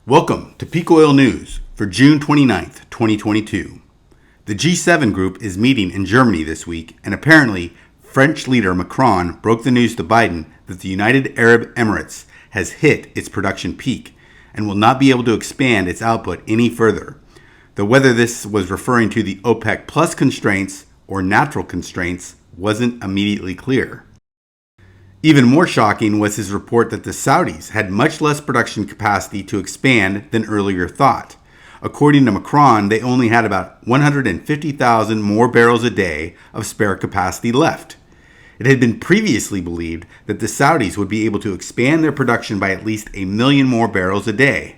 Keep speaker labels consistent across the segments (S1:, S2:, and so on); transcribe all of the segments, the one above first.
S1: Welcome to Peak Oil News for June 29th, 2022. The G7 group is meeting in Germany this week, and apparently French leader Macron broke the news to Biden that the United Arab Emirates has hit its production peak and will not be able to expand its output any further. Though whether this was referring to the OPEC Plus constraints or natural constraints wasn't immediately clear. Even more shocking was his report that the Saudis had much less production capacity to expand than earlier thought. According to Macron, they only had about 150,000 more barrels a day of spare capacity left. It had been previously believed that the Saudis would be able to expand their production by at least 1 million more barrels a day.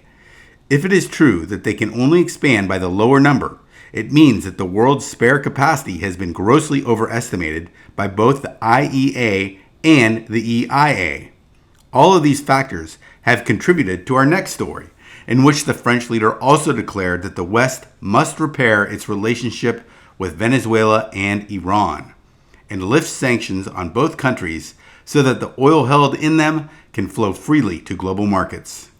S1: If it is true that they can only expand by the lower number, it means that the world's spare capacity has been grossly overestimated by both the IEA and the EIA. All of these factors have contributed to our next story, in which the French leader also declared that the West must repair its relationship with Venezuela and Iran, and lift sanctions on both countries so that the oil held in them can flow freely to global markets.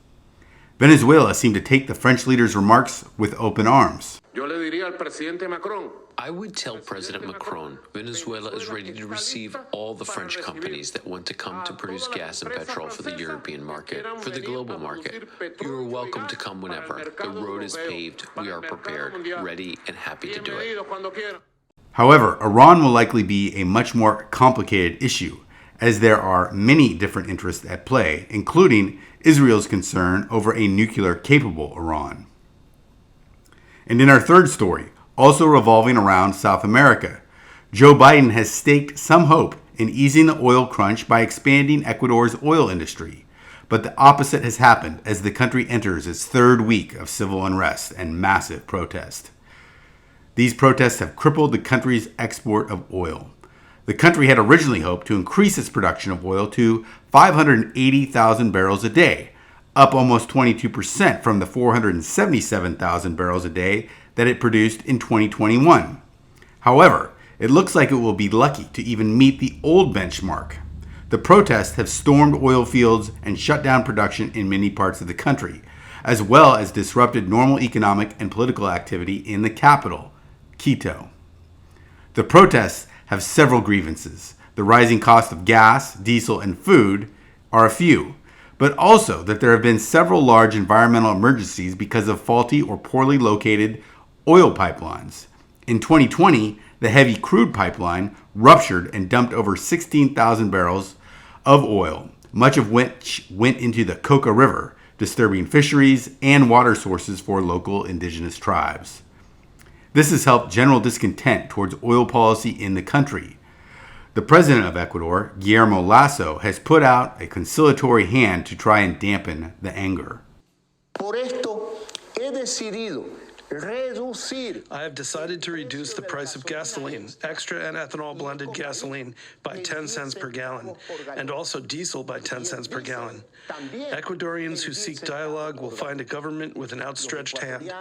S1: Venezuela seemed to take the French leader's remarks with open arms.
S2: I would tell President Macron, Venezuela is ready to receive all the French companies that want to come to produce gas and petrol for the European market, for the global market. You are welcome to come whenever. The road is paved. We are prepared, ready, and happy to do it.
S1: However, Iran will likely be a much more complicated issue, as there are many different interests at play, including Israel's concern over a nuclear-capable Iran. And in our third story, also revolving around South America, Joe Biden has staked some hope in easing the oil crunch by expanding Ecuador's oil industry. But the opposite has happened as the country enters its third week of civil unrest and massive protest. These protests have crippled the country's export of oil. The country had originally hoped to increase its production of oil to 580,000 barrels a day, up almost 22% from the 477,000 barrels a day that it produced in 2021. However, it looks like it will be lucky to even meet the old benchmark. The protests have stormed oil fields and shut down production in many parts of the country, as well as disrupted normal economic and political activity in the capital, Quito. The protests have several grievances. The rising cost of gas, diesel, and food are a few, but also that there have been several large environmental emergencies because of faulty or poorly located oil pipelines. In 2020, the heavy crude pipeline ruptured and dumped over 16,000 barrels of oil, much of which went into the Coca River, disturbing fisheries and water sources for local indigenous tribes. This has helped general discontent towards oil policy in the country. The president of Ecuador, Guillermo Lasso, has put out a conciliatory hand to try and dampen the anger.
S3: I have decided to reduce the price of gasoline, extra and ethanol blended gasoline, by 10 cents per gallon, and also diesel by 10 cents per gallon. Ecuadorians who seek dialogue will find a government with an outstretched hand.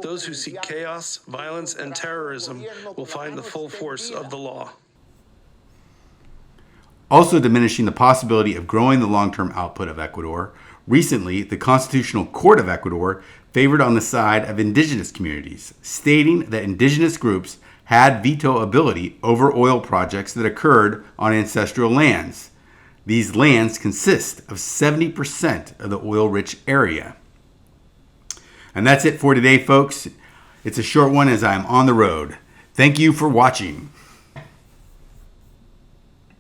S3: Those who seek chaos, violence, and terrorism will find the full force of the law.
S1: Also diminishing the possibility of growing the long-term output of Ecuador, recently the Constitutional Court of Ecuador favored on the side of indigenous communities, stating that indigenous groups had veto ability over oil projects that occurred on ancestral lands. These lands consist of 70% of the oil-rich area. And that's it for today, folks. It's a short one as I'm on the road. Thank you for watching.